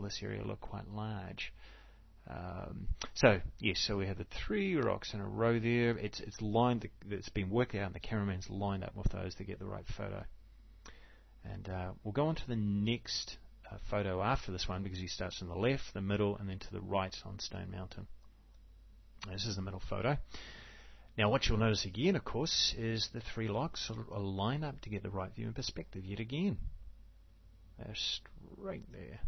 this area look quite large. So yes, so we have the 3 rocks in a row there. It's lined. It's been worked out, and the cameraman's lined up with those to get the right photo. And we'll go on to the next photo after this one, because he starts in the left, the middle, and then to the right on Stone Mountain. This is the middle photo. Now what you'll notice again, of course, is the 3 rocks are lined up to get the right view and perspective yet again. They're straight there.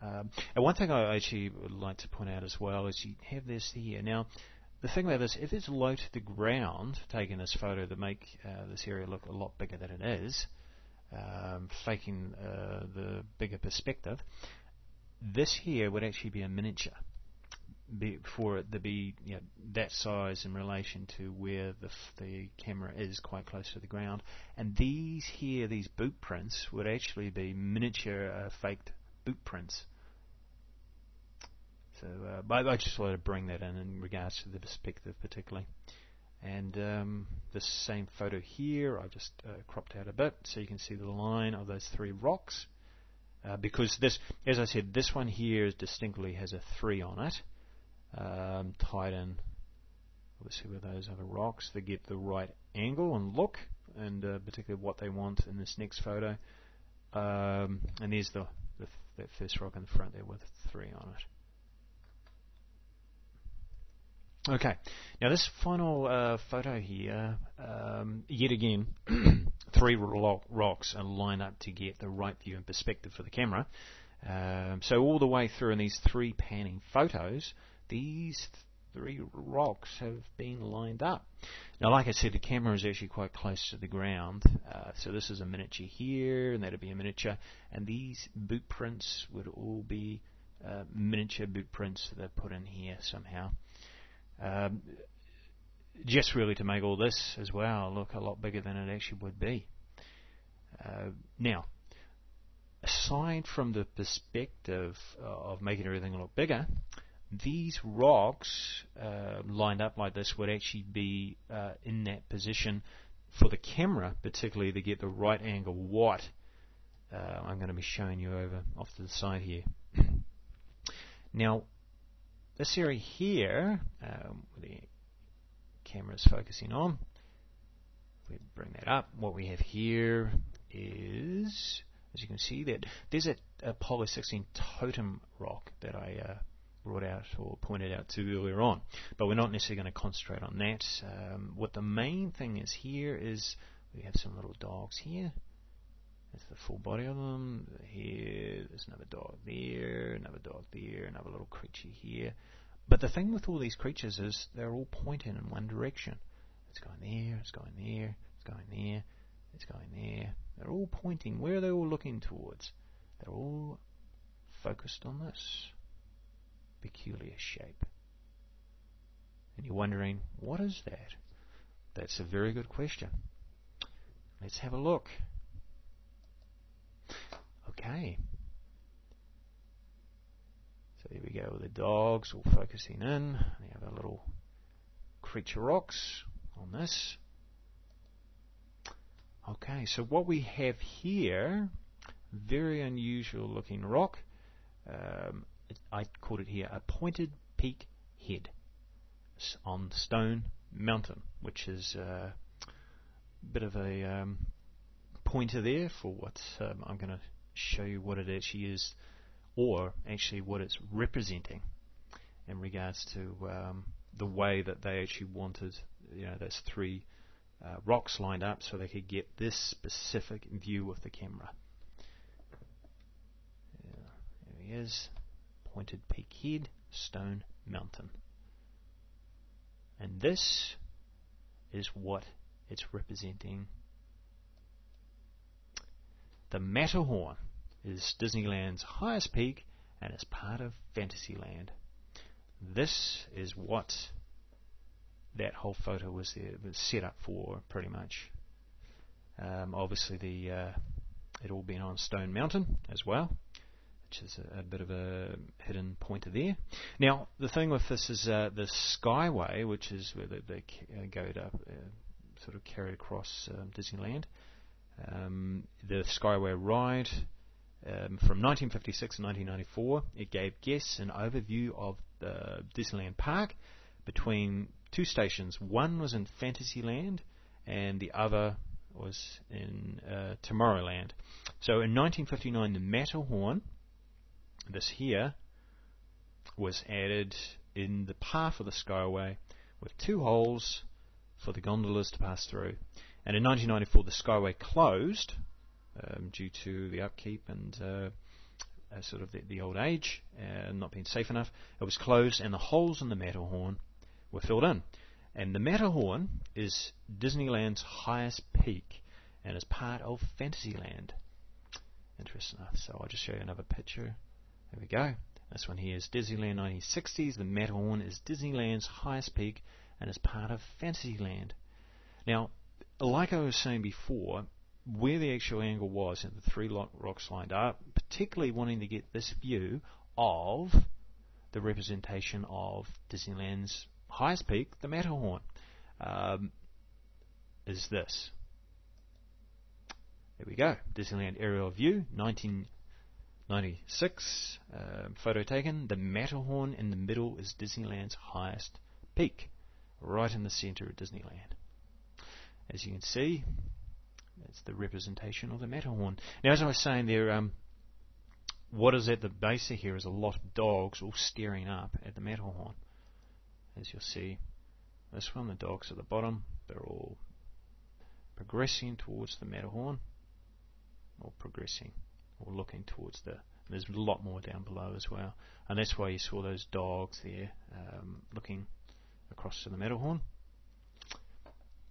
And one thing I actually would like to point out as well is you have this here. Now, the thing about this, if it's low to the ground, taking this photo to make this area look a lot bigger than it is, faking the bigger perspective, this here would actually be a miniature. For it to be that size in relation to where the camera is quite close to the ground. And these here, these boot prints, would actually be miniature faked boot prints. So I just wanted to bring that in regards to the perspective particularly. And the same photo here, I just cropped out a bit so you can see the line of those 3 rocks. Because this, as I said, this one here distinctly has a 3 on it. Tied in obviously with those other rocks to get the right angle and look, and particularly what they want in this next photo. And there's that first rock in the front there with 3 on it. Okay, now this final photo here, yet again, 3 rocks are lined up to get the right view and perspective for the camera. So all the way through in these 3 panning photos, these 3 rocks have been lined up. Now, like I said, the camera is actually quite close to the ground, so this is a miniature here, and that'll be a miniature, and these boot prints would all be miniature boot prints that are put in here somehow. Just really to make all this as well look a lot bigger than it actually would be. Now, aside from the perspective of making everything look bigger, these rocks lined up like this would actually be in that position for the camera, particularly to get the right angle. What I'm going to be showing you over off to the side here. Now, this area here, the camera's focusing on, if we bring that up, what we have here is, as you can see, that there's a Poly 16 totem rock that I brought out or pointed out to earlier on, but we're not necessarily going to concentrate on that. What the main thing is here is we have some little dogs here. That's the full body of them. Here, there's another dog there, another dog there, another little creature here. But the thing with all these creatures is they're all pointing in one direction. It's going there, it's going there, it's going there, it's going there. They're all pointing. Where are they all looking towards? They're all focused on this peculiar shape. And you're wondering, what is that? That's a very good question. Let's have a look. Okay. So there we go with the dogs all focusing in. We have our little creature rocks on this. Okay, so what we have here, very unusual looking rock. I called it here a pointed peak head on Stone Mountain, which is a bit of a pointer there for what I'm going to show you what it actually is, or actually what it's representing in regards to the way that they actually wanted, those 3 rocks lined up so they could get this specific view of the camera. There he is, pointed peak head, Stone Mountain. And this is what it's representing. The Matterhorn is Disneyland's highest peak and is part of Fantasyland. This is what that whole photo was set up for, pretty much. Obviously, it all been on Stone Mountain as well, which is a bit of a hidden pointer there. Now, the thing with this is the Skyway, which is where they go to sort of carry across Disneyland. The Skyway ride From 1956 to 1994, it gave guests an overview of the Disneyland Park between two stations. One was in Fantasyland and the other was in Tomorrowland. So in 1959, the Matterhorn, this here, was added in the path of the Skyway with two holes for the gondolas to pass through. And in 1994, the Skyway closed due to the upkeep and sort of the old age, not being safe enough. It was closed, and the holes in the Matterhorn were filled in. And the Matterhorn is Disneyland's highest peak and is part of Fantasyland. Interesting enough. So I'll just show you another picture. There we go. This one here is Disneyland 1960s. The Matterhorn is Disneyland's highest peak and is part of Fantasyland. Now, like I was saying before, where the actual angle was and the three rocks lined up, particularly wanting to get this view of the representation of Disneyland's highest peak, the Matterhorn, is this. There we go. Disneyland aerial view, 1996, photo taken. The Matterhorn in the middle is Disneyland's highest peak, right in the center of Disneyland. As you can see, that's the representation of the Matterhorn. Now, as I was saying there, what is at the base of here is a lot of dogs all staring up at the Matterhorn. As you'll see, this one, the dogs at the bottom, they're all progressing towards the Matterhorn, or looking towards there's a lot more down below as well, and that's why you saw those dogs there looking across to the Matterhorn.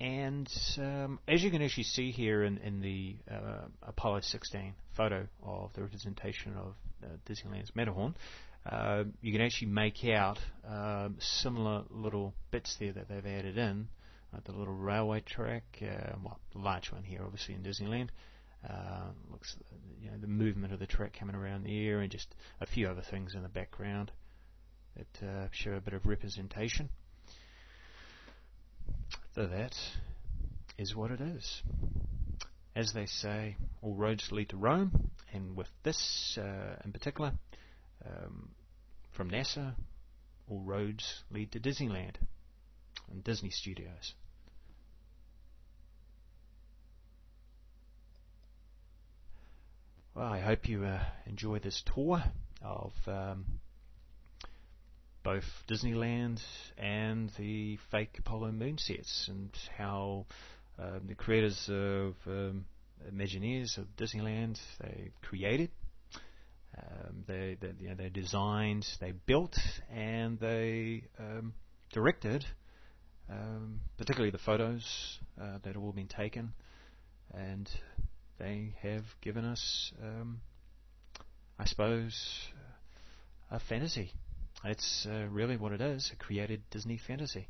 And as you can actually see here in the Apollo 16 photo of the representation of Disneyland's Matterhorn, you can actually make out similar little bits there that they've added in, the little railway track, the large one here obviously in Disneyland. Looks, the movement of the track coming around the air, and just a few other things in the background that show a bit of representation. So that is what it is. As they say, all roads lead to Rome, and with this in particular, from NASA, all roads lead to Disneyland and Disney Studios. Well, I hope you enjoy this tour of both Disneyland and the fake Apollo moon sets, and how the creators of Imagineers of Disneyland, they created, they designed, they built, and they directed, particularly the photos that have all been taken, and they have given us, I suppose, a fantasy. It's really what it is, a created Disney fantasy.